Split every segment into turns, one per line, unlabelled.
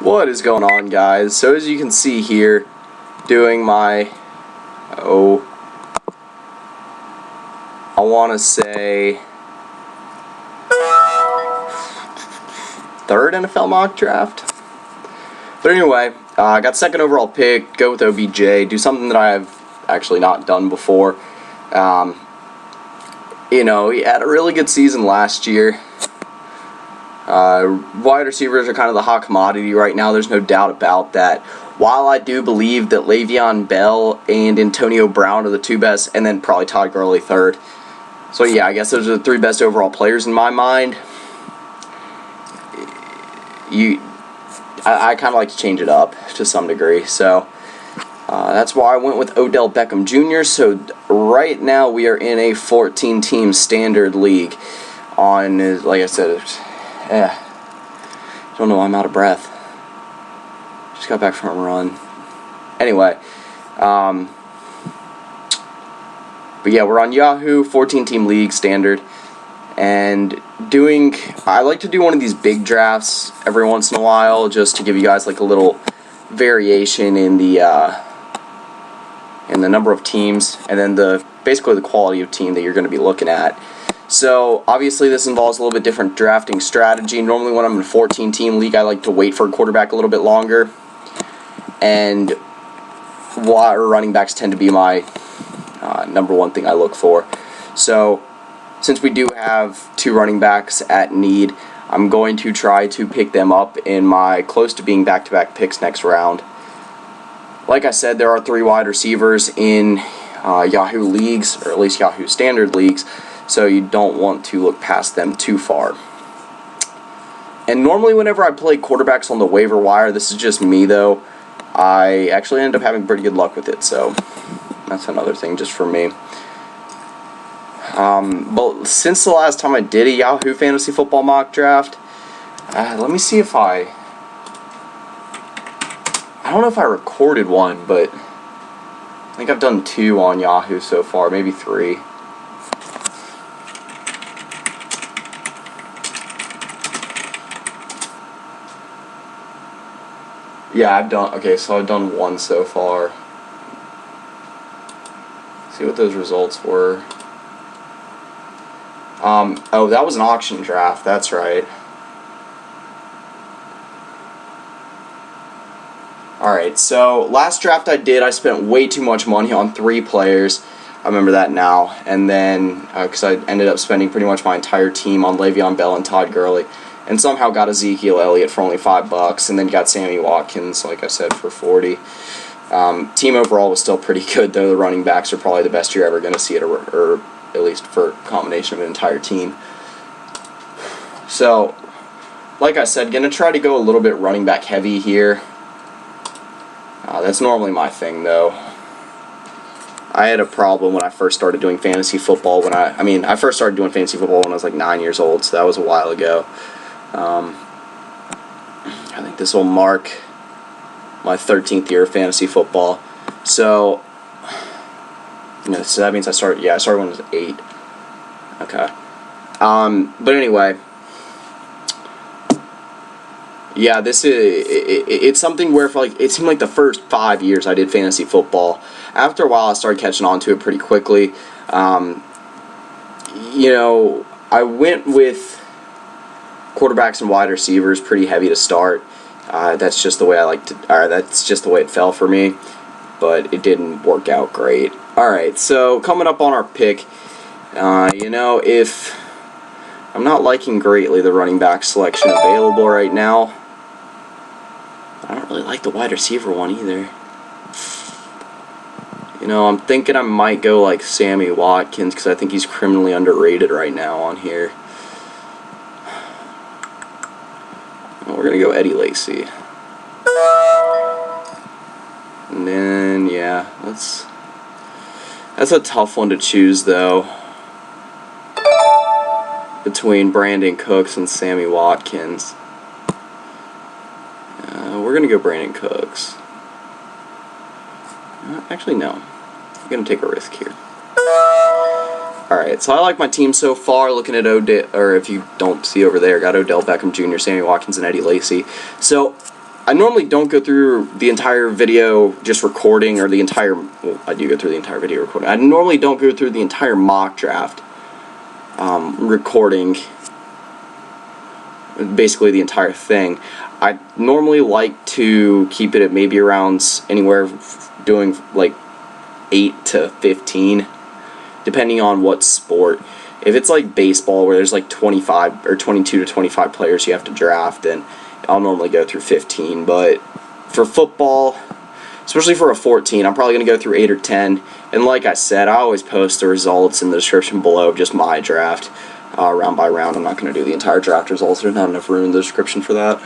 What is going on, guys? So as you can see here, doing my, I want to say third NFL mock draft. But anyway, I got second overall pick, go with OBJ, do something that I have actually not done before. He had a really good season last year. Wide receivers are kind of the hot commodity right now, there's no doubt about that. While I do believe that Le'Veon Bell and Antonio Brown are the two best, and then probably Todd Gurley third. So yeah, I guess those are the three best overall players in my mind. I kind of like to change it up to some degree, so that's why I went with Odell Beckham Jr. So right now we are in a 14-team standard league. Like I said, I don't know, I'm out of breath. Just got back from a run. Anyway, but yeah, we're on Yahoo, 14-team league standard, and I like to do one of these big drafts every once in a while, just to give you guys like a little variation in the number of teams, and then basically the quality of team that you're going to be looking at. So obviously this involves a little bit different drafting strategy. Normally when I'm in a 14-team league, I like to wait for a quarterback a little bit longer, and running backs tend to be my number one thing I look for. So since we do have two running backs at need, I'm going to try to pick them up in my close to being back-to-back picks next round. Like I said, there are three wide receivers in Yahoo leagues, or at least Yahoo standard leagues, so you don't want to look past them too far. And normally whenever I play quarterbacks on the waiver wire, this is just me though, I actually end up having pretty good luck with it, so that's another thing just for me. But since the last time I did a Yahoo Fantasy Football mock draft, let me see if I don't know if I recorded one, but I think I've done 2 on Yahoo so far, maybe 3. Yeah, I've done 1 so far. See what those results were. Oh, that was an auction draft, that's right. Alright, so last draft I did, I spent way too much money on 3 players. I remember that now. And then, because I ended up spending pretty much my entire team on Le'Veon Bell and Todd Gurley. And somehow got Ezekiel Elliott for only $5, and then got Sammy Watkins, like I said, for $40. Team overall was still pretty good, though. The running backs are probably the best you're ever going to see, or at least for a combination of an entire team. So, like I said, going to try to go a little bit running back heavy here. That's normally my thing, though. I had a problem when I first started doing fantasy football. I first started doing fantasy football when I was like 9 years old, so that was a while ago. I think this will mark my 13th year of fantasy football. So, so that means I started when I was 8. Okay. But anyway, yeah, it's something where it seemed like the first 5 years I did fantasy football. After a while, I started catching on to it pretty quickly. I went with quarterbacks and wide receivers pretty heavy to start. That's just the way that's just the way it fell for me. But it didn't work out great. Alright, so coming up on our pick, if I'm not liking greatly the running back selection available right now, I don't really like the wide receiver one either. I'm thinking I might go like Sammy Watkins, because I think he's criminally underrated right now on here. We're going to go Eddie Lacy. And then, yeah, that's a tough one to choose, though, between Brandon Cooks and Sammy Watkins. We're going to go Brandon Cooks. Actually, no. I'm going to take a risk here. Alright, so I like my team so far. Looking at Odell, or if you don't see over there, got Odell Beckham Jr., Sammy Watkins, and Eddie Lacy. So, I normally don't go through the entire video just recording, or the entire, well, I do go through the entire video recording. I normally don't go through the entire mock draft recording, basically the entire thing. I normally like to keep it at maybe around anywhere doing like 8 to 15, depending on what sport. If it's like baseball where there's like 25 or 22 to 25 players you have to draft, then I'll normally go through 15. But for football, especially for a 14, I'm probably going to go through 8 or 10. And like I said, I always post the results in the description below of just my draft, round by round. I'm not going to do the entire draft results. There's not enough room in the description for that.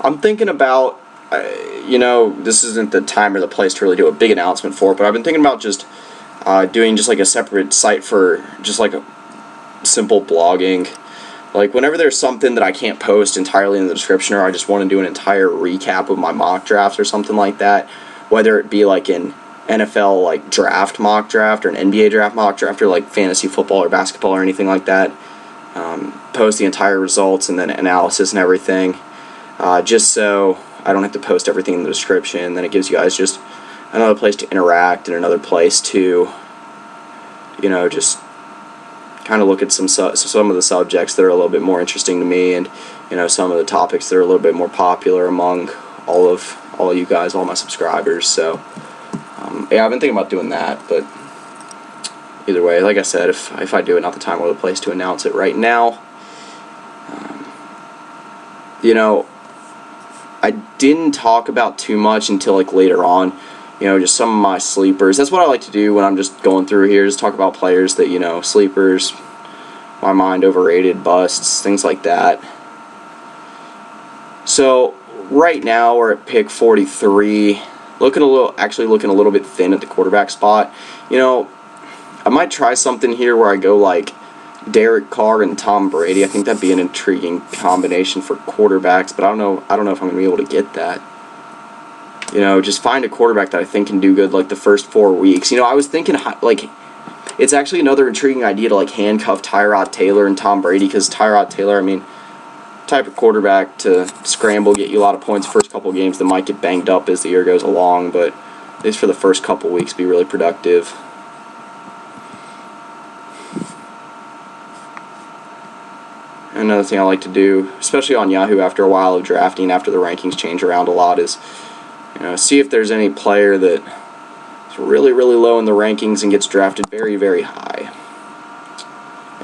I'm thinking about, this isn't the time or the place to really do a big announcement for it, but I've been thinking about just doing just like a separate site for just like a simple blogging. Like whenever there's something that I can't post entirely in the description, or I just want to do an entire recap of my mock draft or something like that, whether it be like an NFL like draft mock draft or an NBA draft mock draft or like fantasy football or basketball or anything like that, post the entire results and then analysis and everything, just so I don't have to post everything in the description. Then it gives you guys just another place to interact and another place to, just kind of look at some of the subjects that are a little bit more interesting to me, and some of the topics that are a little bit more popular among all of you guys, all my subscribers. So yeah, I've been thinking about doing that, but either way, like I said, if I do it, not the time or the place to announce it right now. I didn't talk about too much until like later on, just some of my sleepers. That's what I like to do when I'm just going through here, just talk about players that, sleepers, my mind, overrated, busts, things like that. So right now we're at pick 43, looking a little bit thin at the quarterback spot. I might try something here where I go like Derrick Carr and Tom Brady. I think that'd be an intriguing combination for quarterbacks, but I don't know if I'm going to be able to get that. Just find a quarterback that I think can do good like the first 4 weeks. I was thinking like it's actually another intriguing idea to like handcuff Tyrod Taylor and Tom Brady, because Tyrod Taylor, type of quarterback to scramble, get you a lot of points the first couple of games that might get banged up as the year goes along, but at least for the first couple weeks be really productive. Another thing I like to do, especially on Yahoo after a while of drafting, after the rankings change around a lot, is see if there's any player that is really, really low in the rankings and gets drafted very, very high.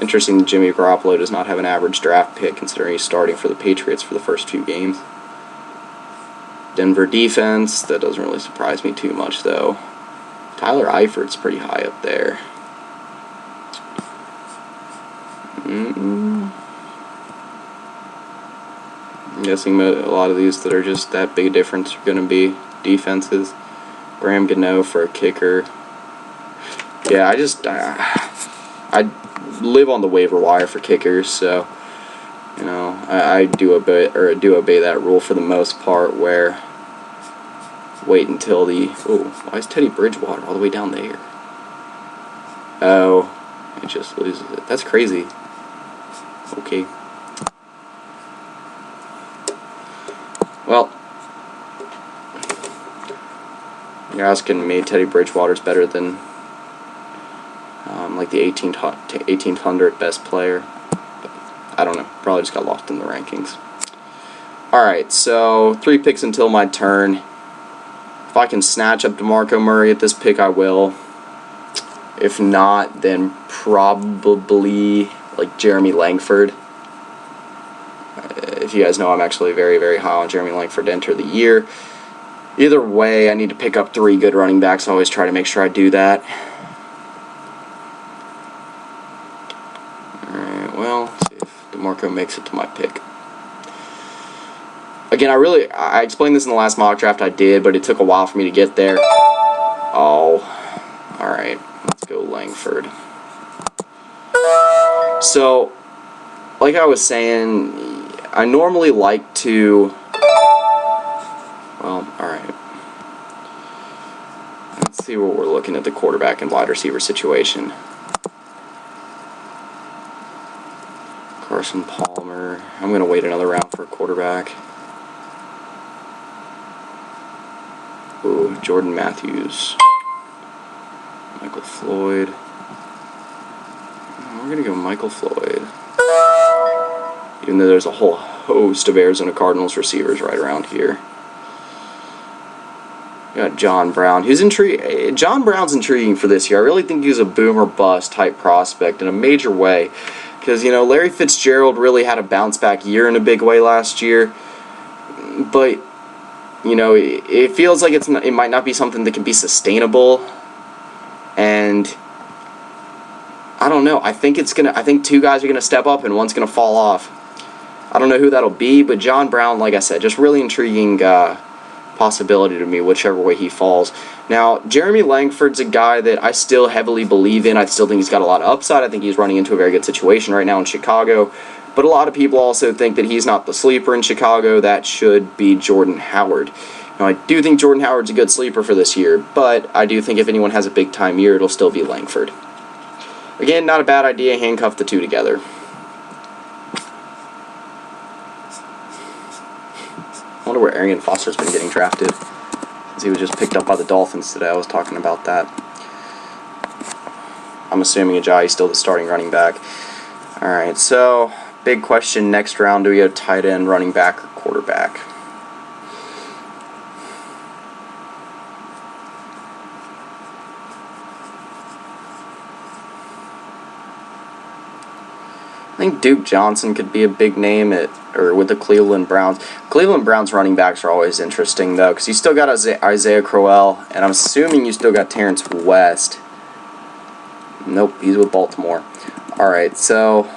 Interesting that Jimmy Garoppolo does not have an average draft pick, considering he's starting for the Patriots for the first few games. Denver defense, that doesn't really surprise me too much, though. Tyler Eifert's pretty high up there. I'm guessing a lot of these that are just that big a difference are going to be defenses. Graham Gano for a kicker. Yeah, I live on the waiver wire for kickers, so I do obey that rule for the most part, where wait until why is Teddy Bridgewater all the way down there? Oh, it just loses it. That's crazy. Okay. Well, you're asking me, Teddy Bridgewater's better than like the 1800 best player. But I don't know. Probably just got lost in the rankings. Alright, so 3 picks until my turn. If I can snatch up DeMarco Murray at this pick, I will. If not, then probably like Jeremy Langford. If you guys know, I'm actually very, very high on Jeremy Langford to enter the year. Either way, I need to pick up 3 good running backs. I always try to make sure I do that. Alright, well, let's see if DeMarco makes it to my pick. Again, I explained this in the last mock draft I did, but it took a while for me to get there. Oh, alright, let's go Langford. So, like I was saying, I normally like to, well, alright. Let's see what we're looking at the quarterback and wide receiver situation. Carson Palmer. I'm going to wait another round for a quarterback. Ooh, Jordan Matthews. Michael Floyd. We're going to go Michael Floyd. Even though there's a whole host of Arizona Cardinals receivers right around here. We got John Brown. John Brown's intriguing for this year. I really think he's a boom or bust type prospect in a major way. Because, Larry Fitzgerald really had a bounce back year in a big way last year. But, it feels like it might not be something that can be sustainable. And I don't know. I think two guys are gonna step up and one's gonna fall off. I don't know who that'll be, but John Brown, like I said, just really intriguing possibility to me, whichever way he falls. Now, Jeremy Langford's a guy that I still heavily believe in. I still think he's got a lot of upside. I think he's running into a very good situation right now in Chicago. But a lot of people also think that he's not the sleeper in Chicago. That should be Jordan Howard. Now, I do think Jordan Howard's a good sleeper for this year, but I do think if anyone has a big-time year, it'll still be Langford. Again, not a bad idea. Handcuff the two together. I wonder where Arian Foster's been getting drafted. He was just picked up by the Dolphins today. I was talking about that. I'm assuming Ajayi's still the starting running back. Alright, so big question next round. Do we go tight end, running back, or quarterback? I think Duke Johnson could be a big name with the Cleveland Browns. Cleveland Browns running backs are always interesting, though, because you still got Isaiah Crowell, and I'm assuming you still got Terrence West. Nope, he's with Baltimore. Alright, so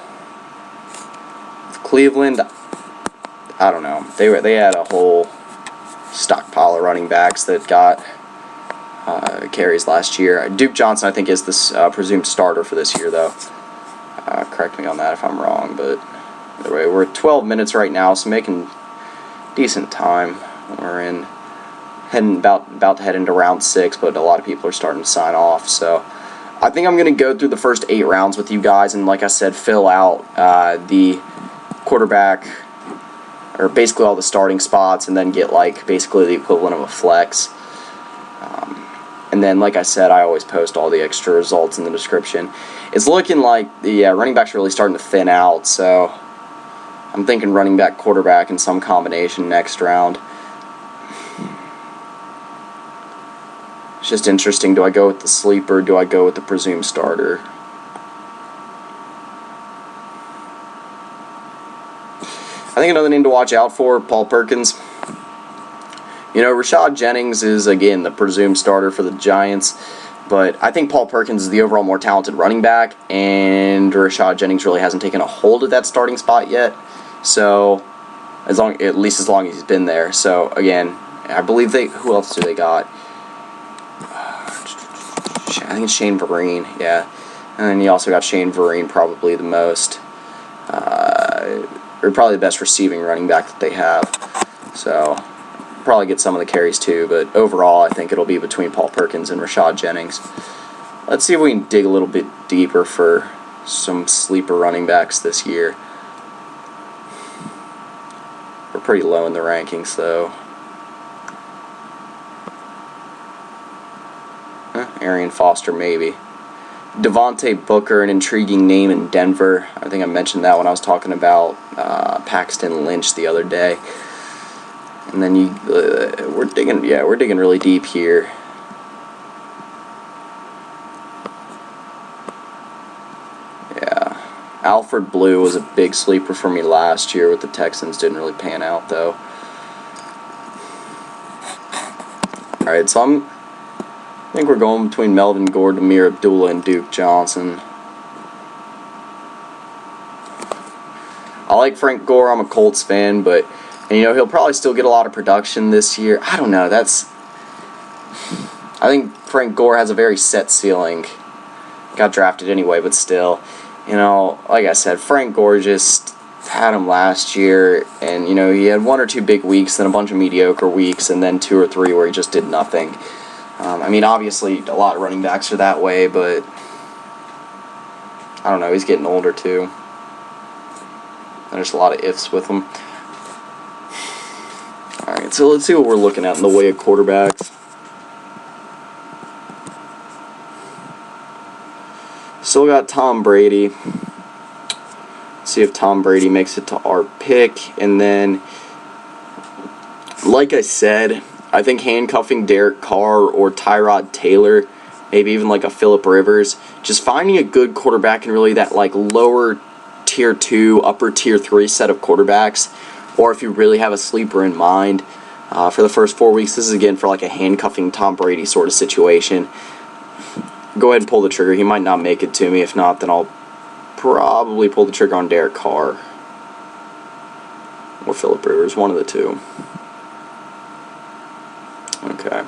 Cleveland, I don't know. They had a whole stockpile of running backs that got carries last year. Duke Johnson, I think, is the presumed starter for this year, though. Correct me on that if I'm wrong, but either way, we're at 12 minutes right now, so making decent time. We're about to head into round 6, but a lot of people are starting to sign off, so I think I'm going to go through the first 8 rounds with you guys, and like I said, fill out the quarterback, or basically all the starting spots, and then get basically the equivalent of a flex. And then, like I said, I always post all the extra results in the description. It's looking like the running backs are really starting to thin out, so I'm thinking running back, quarterback, in some combination next round. It's just interesting. Do I go with the sleeper? Do I go with the presumed starter? I think another name to watch out for, Paul Perkins. Rashad Jennings is, again, the presumed starter for the Giants, but I think Paul Perkins is the overall more talented running back, and Rashad Jennings really hasn't taken a hold of that starting spot yet, so at least as long as he's been there. So, again, I believe who else do they got? I think it's Shane Vereen, yeah, and then you also got Shane Vereen, probably the most, or probably the best receiving running back that they have, so probably get some of the carries too, but overall I think it'll be between Paul Perkins and Rashad Jennings. Let's see if we can dig a little bit deeper for some sleeper running backs this year. We're pretty low in the rankings though. Arian Foster maybe. Devontae Booker, an intriguing name in Denver. I think I mentioned that when I was talking about Paxton Lynch the other day. And then we're digging really deep here. Yeah, Alfred Blue was a big sleeper for me last year with the Texans. Didn't really pan out though. All right, so I think we're going between Melvin Gordon, Amir Abdullah, and Duke Johnson. I like Frank Gore. I'm a Colts fan, but he'll probably still get a lot of production this year. I don't know. I think Frank Gore has a very set ceiling. Got drafted anyway, but still, like I said, Frank Gore just had him last year, and he had 1 or 2 big weeks, then a bunch of mediocre weeks, and then 2 or 3 where he just did nothing. Obviously, a lot of running backs are that way, but I don't know. He's getting older too. There's a lot of ifs with him. Alright, so let's see what we're looking at in the way of quarterbacks. Still got Tom Brady. See if Tom Brady makes it to our pick. And then, like I said, I think handcuffing Derek Carr or Tyrod Taylor, maybe even like a Phillip Rivers, just finding a good quarterback in really that like lower tier 2, upper tier 3 set of quarterbacks, or if you really have a sleeper in mind for the first 4 weeks, this is again for like a handcuffing Tom Brady sort of situation. Go ahead and pull the trigger. He might not make it to me. If not, then I'll probably pull the trigger on Derek Carr or Phillip Rivers, one of the two. Okay.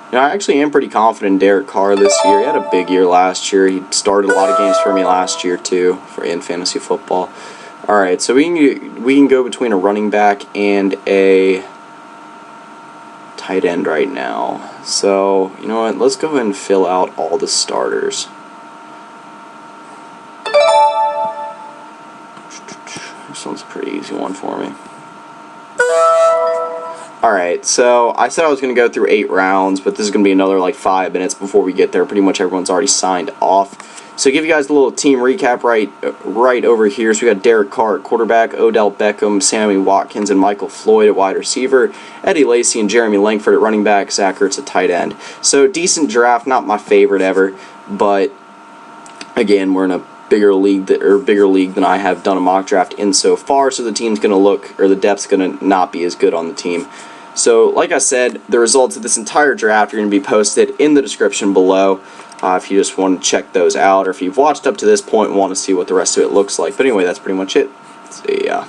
You know, I actually am pretty confident in Derek Carr this year. He had a big year last year. He started a lot of games for me last year too, in fantasy football. All right, so we can go between a running back and a tight end right now. So you know what? Let's go ahead and fill out all the starters. This one's a pretty easy one for me. Alright, so I said I was going to go through 8 rounds, but this is going to be another like 5 minutes before we get there. Pretty much everyone's already signed off. So give you guys a little team recap right over here. So we got Derek Carr at quarterback, Odell Beckham, Sammy Watkins, and Michael Floyd at wide receiver, Eddie Lacy and Jeremy Langford at running back, Zach Ertz at tight end. So decent draft, not my favorite ever, but again, we're in a bigger league than I have done a mock draft in so far, so the team's going to look, or the depth's going to not be as good on the team. So, like I said, the results of this entire draft are going to be posted in the description below if you just want to check those out, or if you've watched up to this point and want to see what the rest of it looks like. But anyway, that's pretty much it. See ya.